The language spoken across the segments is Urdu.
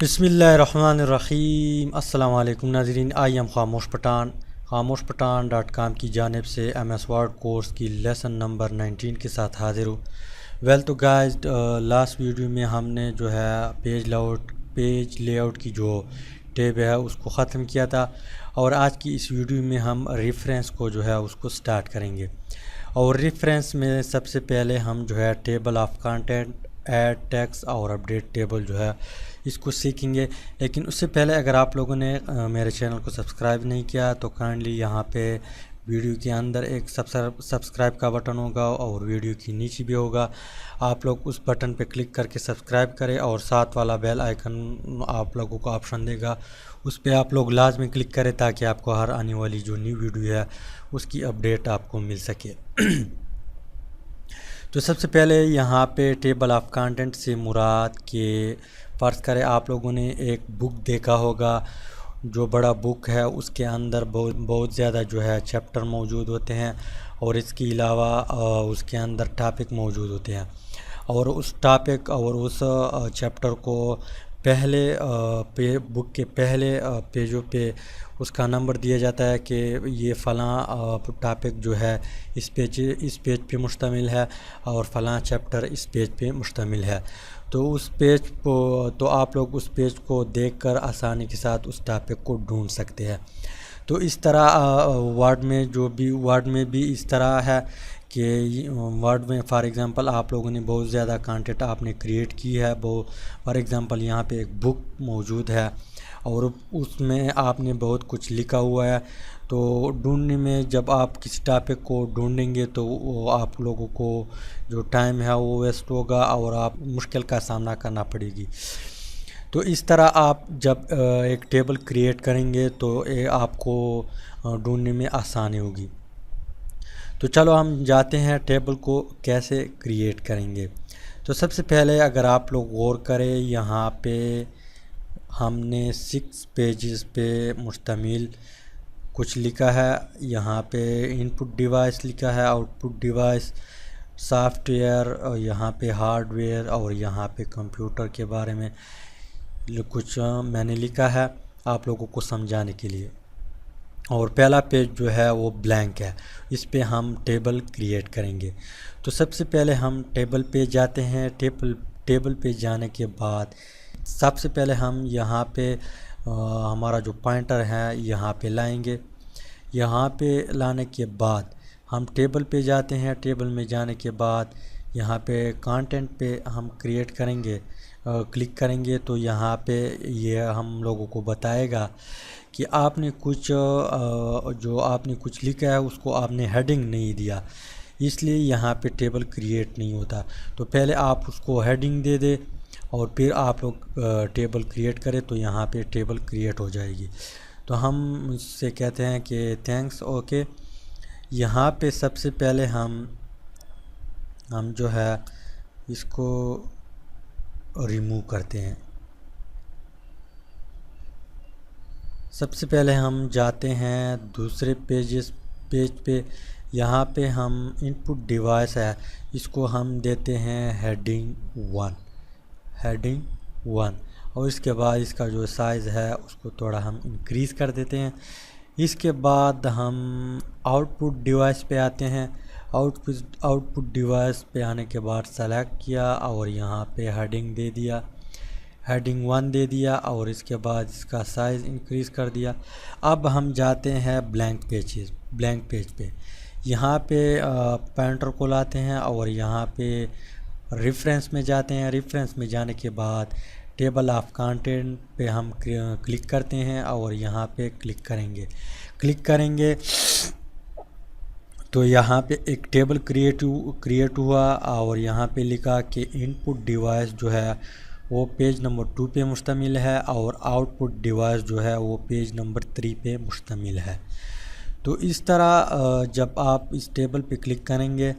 بسم اللہ الرحمن الرحیم۔ السلام علیکم ناظرین، آئی ایم خاموش پٹھان .com کی جانب سے ایم ایس ورڈ کورس کی لیسن نمبر 19 کے ساتھ حاضر ہوں۔ تو گائز، لاسٹ ویڈیو میں ہم نے جو ہے پیج لے آؤٹ کی جو ٹیب ہے اس کو ختم کیا تھا، اور آج کی اس ویڈیو میں ہم ریفرنس کو جو ہے اس کو سٹارٹ کریں گے۔ اور ریفرنس میں سب سے پہلے ہم جو ہے table of content, add text اور اپڈیٹ ٹیبل جو ہے اس کو سیکھیں گے۔ لیکن اس سے پہلے اگر آپ لوگوں نے میرے چینل کو سبسکرائب نہیں کیا تو کائنڈلی یہاں پہ ویڈیو کے اندر ایک سبسکرائب کا بٹن ہوگا اور ویڈیو کی نیچے بھی ہوگا، آپ لوگ اس بٹن پہ کلک کر کے سبسکرائب کریں، اور ساتھ والا بیل آئیکن آپ لوگوں کو آپشن دے گا، اس پہ آپ لوگ لازمی کلک کریں تاکہ آپ کو ہر آنے والی جو نیو ویڈیو ہے اس کی اپڈیٹ آپ کو مل سکے۔ تو سب سے پہلے یہاں پہ ٹیبل آف کانٹینٹ سے مراد کہ فرض کرے آپ لوگوں نے ایک بک دیکھا ہوگا، جو بڑا بک ہے اس کے اندر بہت زیادہ جو ہے چیپٹر موجود ہوتے ہیں، اور اس کے علاوہ اس کے اندر ٹاپک موجود ہوتے ہیں، اور اس ٹاپک اور اس چیپٹر کو پہلے بک کے پہلے پیجوں پہ اس کا نمبر دیا جاتا ہے کہ یہ فلاں ٹاپک جو ہے اس پیج پہ مشتمل ہے، اور فلاں چیپٹر اس پیج پہ مشتمل ہے۔ تو اس پیج کو تو آپ لوگ اس پیج کو دیکھ کر آسانی کے ساتھ اس ٹاپک کو ڈھونڈ سکتے ہیں۔ تو اس طرح ورڈ میں بھی اس طرح ہے کہ ورڈ میں فار ایگزامپل آپ لوگوں نے بہت زیادہ کانٹینٹ آپ نے کریٹ کی ہے، فار ایگزامپل یہاں پہ ایک بک موجود ہے اور اس میں آپ نے بہت کچھ لکھا ہوا ہے، تو ڈھونڈنے میں جب آپ کسی ٹاپک کو ڈھونڈیں گے تو وہ آپ لوگوں کو جو ٹائم ہے وہ ویسٹ ہوگا اور آپ مشکل کا سامنا کرنا پڑے گی۔ تو اس طرح آپ جب ایک ٹیبل کریٹ کریں گے تو آپ کو ڈھونڈنے میں آسانی ہوگی۔ تو چلو ہم جاتے ہیں ٹیبل کو کیسے کریٹ کریں گے۔ تو سب سے پہلے اگر آپ لوگ غور کریں، یہاں پہ ہم نے 6 پیجز پہ مشتمل کچھ لکھا ہے۔ یہاں پہ ان پٹ ڈیوائس لکھا ہے، out put device, soft where, یہاں پہ ہارڈ ویئر، اور یہاں پہ کمپیوٹر کے بارے میں کچھ میں نے لکھا ہے آپ لوگوں کو سمجھانے کے لیے۔ اور پہلا پیج جو ہے وہ بلینک ہے، اس پہ ہم ٹیبل کریٹ کریں گے۔ تو سب سے پہلے ہم ٹیبل پہ جاتے ہیں۔ ٹیبل پہ جانے کے بعد سب سے پہلے ہم یہاں پہ ہمارا جو پوائنٹر ہے یہاں پہ لائیں گے۔ یہاں پہ لانے کے بعد ہم ٹیبل پہ جاتے ہیں۔ ٹیبل میں جانے کے بعد یہاں پہ کانٹینٹ پہ ہم کریٹ کریں گے، کلک کریں گے، تو یہاں پہ یہ ہم لوگوں کو بتائے گا کہ آپ نے کچھ لکھا ہے اس کو آپ نے ہیڈنگ نہیں دیا، اس لیے یہاں پہ ٹیبل کریٹ نہیں ہوتا۔ تو پہلے آپ اس کو ہیڈنگ دے دیں اور پھر آپ لوگ ٹیبل کریٹ کریں تو یہاں پہ ٹیبل کریٹ ہو جائے گی۔ تو ہم اس سے کہتے ہیں کہ تھینکس، اوکے۔ یہاں پہ سب سے پہلے ہم جو ہے اس کو ریموو کرتے ہیں۔ سب سے پہلے ہم جاتے ہیں دوسرے پیج پہ۔ یہاں پہ ہم ان پٹ ڈیوائس ہے، اس کو ہم دیتے ہیں ہیڈنگ 1، اور اس کے بعد اس کا جو سائز ہے اس کو تھوڑا ہم انکریز کر دیتے ہیں۔ اس کے بعد ہم آؤٹ پٹ ڈیوائس پہ آتے ہیں۔ آؤٹ پٹ ڈیوائس پہ آنے کے بعد سلیکٹ کیا اور یہاں پہ ہیڈنگ دے دیا، ہیڈنگ 1 دے دیا، اور اس کے بعد اس کا سائز انکریز کر دیا۔ اب ہم جاتے ہیں بلینک پیج پہ۔ یہاں پہ پوائنٹر کو لاتے ہیں اور یہاں پہ ریفرنس میں جاتے ہیں۔ ریفرنس میں جانے کے بعد ٹیبل آف کانٹینٹ پہ ہم کلک کرتے ہیں اور یہاں پہ کلک کریں گے تو یہاں پہ ایک ٹیبل کریٹ ہوا، اور یہاں پہ لکھا کہ ان پٹ ڈیوائس جو ہے وہ پیج نمبر 2 پہ مشتمل ہے، اور آؤٹ پٹ ڈیوائس جو ہے وہ پیج نمبر 3 پہ مشتمل ہے۔ تو اس طرح جب آپ اس ٹیبل پہ کلک کریں گے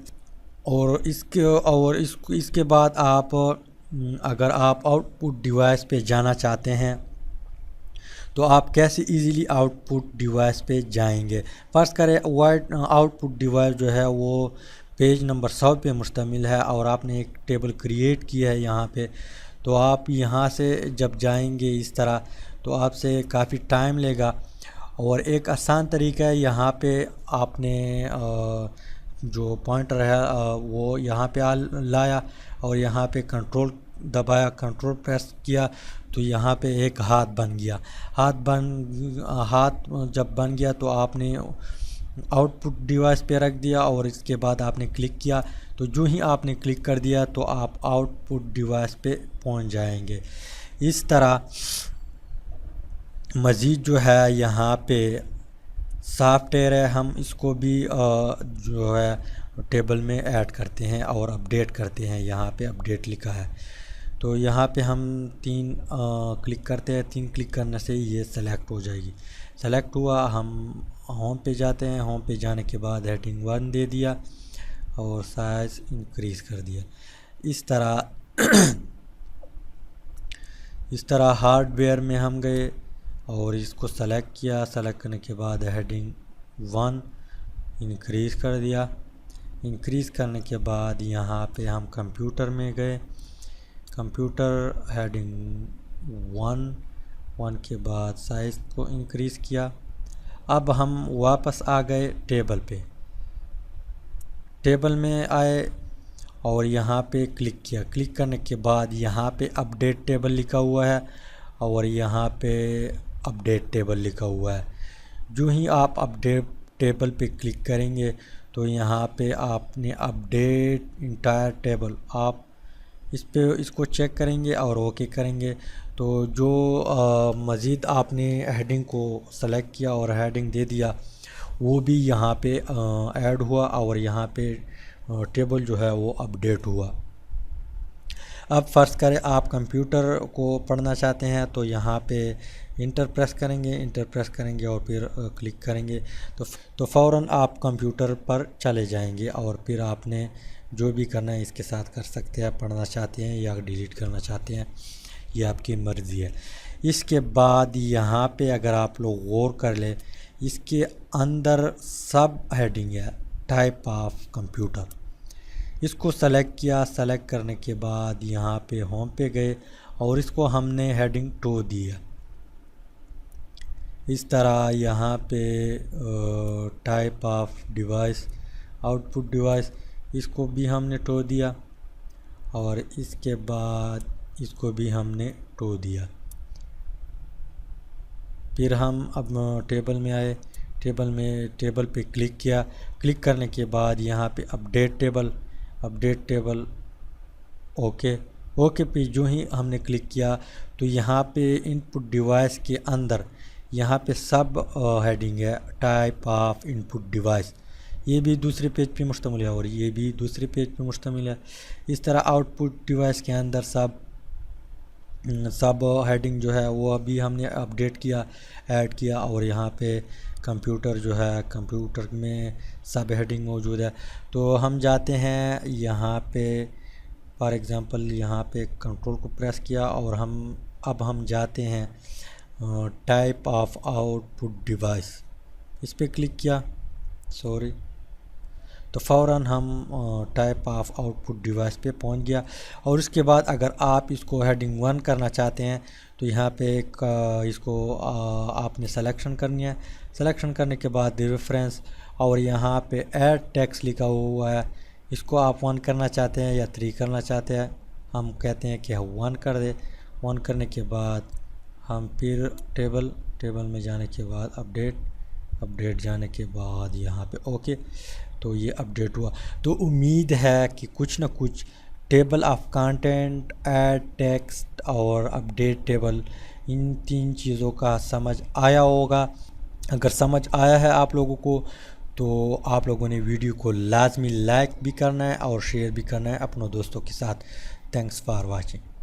اور اس کے بعد اگر آپ آؤٹ پٹ ڈیوائس پہ جانا چاہتے ہیں تو آپ کیسے ایزیلی آؤٹ پٹ ڈیوائس پہ جائیں گے۔ فرض کریں آؤٹ پٹ ڈیوائس جو ہے وہ پیج نمبر 100 پہ مشتمل ہے اور آپ نے ایک ٹیبل کریٹ کی ہے یہاں پہ، تو آپ یہاں سے جب جائیں گے اس طرح تو آپ سے کافی ٹائم لے گا. اور ایک آسان طریقہ ہے، یہاں پہ آپ نے جو پوائنٹر ہے وہ یہاں پہ لایا اور یہاں پہ کنٹرول دبایا، کنٹرول پریس کیا تو یہاں پہ ایک ہاتھ بن گیا. ہاتھ جب بن گیا تو آپ نے آؤٹ پٹ ڈیوائس پہ رکھ دیا اور اس کے بعد آپ نے کلک کیا تو جو ہی آپ نے کلک کر دیا تو آپ آؤٹ پٹ ڈیوائس پہ پہنچ جائیں گے. اس طرح مزید جو ہے یہاں پہ سافٹ ویئر ہے، ہم اس کو بھی جو ہے ٹیبل میں ایڈ کرتے ہیں اور اپڈیٹ کرتے ہیں. یہاں پہ اپڈیٹ لکھا ہے تو یہاں پہ ہم 3 کلک کرتے ہیں. 3 کلک کرنے سے یہ سلیکٹ ہو جائے گی. سلیکٹ ہوا، ہم ہوم پہ جاتے ہیں. ہوم پہ جانے کے بعد ہیڈنگ 1 دے دیا اور سائز انکریز کر دیا. اس طرح ہارڈ ویئر میں ہم گئے اور اس کو سلیکٹ کیا. سلیکٹ کرنے کے بعد ہیڈنگ 1 انکریز کر دیا. انکریز کرنے کے بعد یہاں پہ ہم کمپیوٹر میں گئے. کمپیوٹر ہیڈنگ 1 کے بعد سائز کو انکریز کیا. اب ہم واپس آ گئے ٹیبل پہ. ٹیبل میں آئے اور یہاں پہ کلک کیا. کلک کرنے کے بعد یہاں پہ اپڈیٹ ٹیبل لکھا ہوا ہے اور یہاں پہ اپڈیٹ ٹیبل لکھا ہوا ہے. جو ہی آپ اپڈیٹ ٹیبل پہ کلک کریں گے تو یہاں پہ آپ نے اپڈیٹ انٹائر ٹیبل، آپ اس کو چیک کریں گے اور اوکے کریں گے تو جو مزید آپ نے ہیڈنگ کو سلیکٹ کیا اور ہیڈنگ دے دیا وہ بھی یہاں پہ ایڈ ہوا اور یہاں پہ ٹیبل جو ہے وہ اپڈیٹ ہوا. اب فرض کریں آپ کمپیوٹر کو پڑھنا چاہتے ہیں تو یہاں پہ انٹر پریس کریں گے اور پھر کلک کریں گے تو فوراً آپ کمپیوٹر پر چلے جائیں گے اور پھر آپ نے جو بھی کرنا ہے اس کے ساتھ کر سکتے ہیں. پڑھنا چاہتے ہیں یا ڈیلیٹ کرنا چاہتے ہیں یہ آپ کی مرضی ہے. اس کے بعد یہاں پہ اگر آپ لوگ غور کر لیں اس کے اندر سب ہیڈنگ ہے ٹائپ آف کمپیوٹر. اس کو سلیکٹ کیا. سلیکٹ کرنے کے بعد یہاں پہ ہوم پہ گئے اور اس کو ہم نے ہیڈنگ 2 دیا. اس طرح یہاں پہ type of device, output device, اس کو بھی ہم نے 2 دیا اور اس کے بعد اس کو بھی ہم نے 2 دیا. پھر ہم اب ٹیبل میں آئے. ٹیبل پہ کلک کیا. کلک کرنے کے بعد یہاں پہ اپڈیٹ ٹیبل اوکے پہ جو ہی ہم نے کلک کیا تو یہاں پہ ان پٹ ڈیوائس کے اندر یہاں پہ سب ہیڈنگ ہے type of in put device. یہ بھی دوسرے پیج پہ مشتمل ہے اور یہ بھی دوسرے پیج پہ مشتمل ہے. اس طرح آؤٹ پٹ ڈیوائس کے اندر سب ہیڈنگ جو ہے وہ ابھی ہم نے اپڈیٹ کیا، ایڈ کیا اور یہاں پہ کمپیوٹر جو ہے کمپیوٹر میں سب ہیڈنگ موجود ہے. تو ہم جاتے ہیں یہاں پہ فار ایگزامپل یہاں پہ کنٹرول کو پریس کیا اور اب ہم جاتے ہیں type of output device. اس پہ کلک کیا تو فوراً ہم type of output device پہ پہنچ گیا. اور اس کے بعد اگر آپ اس کو ہیڈنگ 1 کرنا چاہتے ہیں تو یہاں پہ اس کو آپ نے سلیکشن کرنی ہے. سلیکشن کرنے کے بعد ریفرنس اور یہاں پہ ایڈ ٹیکسٹ لکھا ہوا ہے. اس کو آپ 1 کرنا چاہتے ہیں یا 3 کرنا چاہتے ہیں. ہم کہتے ہیں کہ 1 کر دے. 1 کرنے کے بعد ہم پھر ٹیبل میں جانے کے بعد اپڈیٹ جانے کے بعد یہاں پہ اوکے تو یہ اپڈیٹ ہوا. تو امید ہے کہ کچھ نہ کچھ table of content, add text اور اپڈیٹ ٹیبل، ان 3 چیزوں کا سمجھ آیا ہوگا. اگر سمجھ آیا ہے آپ لوگوں کو تو آپ لوگوں نے ویڈیو کو لازمی لائک بھی کرنا ہے اور شیئر بھی کرنا ہے اپنوں دوستوں کے ساتھ. Thanks for watching.